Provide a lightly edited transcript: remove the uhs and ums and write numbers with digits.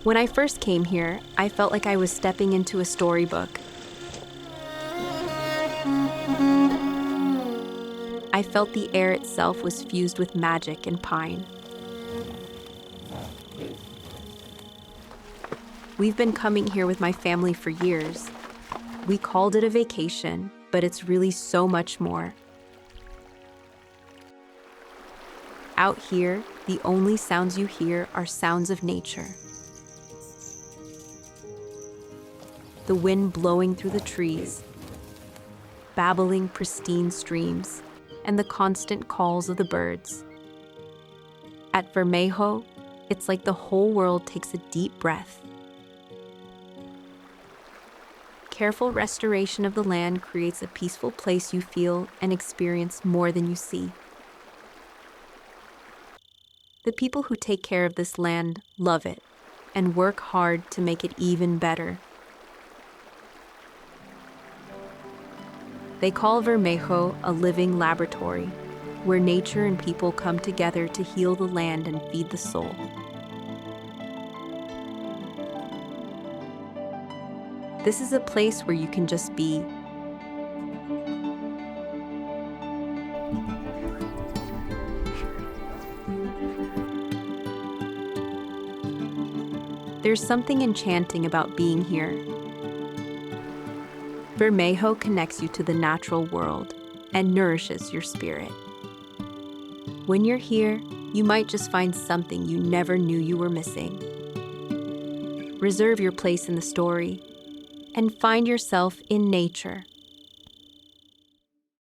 When I first came here, I felt like I was stepping into a storybook. I felt the air itself was fused with magic and pine. We've been coming here with my family for years. We called it a vacation, but it's really so much more. Out here, the only sounds you hear are sounds of nature. The wind blowing through the trees, babbling pristine streams, and the constant calls of the birds. At Vermejo, it's like the whole world takes a deep breath. Careful restoration of the land creates a peaceful place you feel and experience more than you see. The people who take care of this land love it and work hard to make it even better. They call Vermejo a living laboratory, where nature and people come together to heal the land and feed the soul. This is a place where you can just be. There's something enchanting about being here. Vermejo connects you to the natural world and nourishes your spirit. When you're here, you might just find something you never knew you were missing. Reserve your place in the story and find yourself in nature.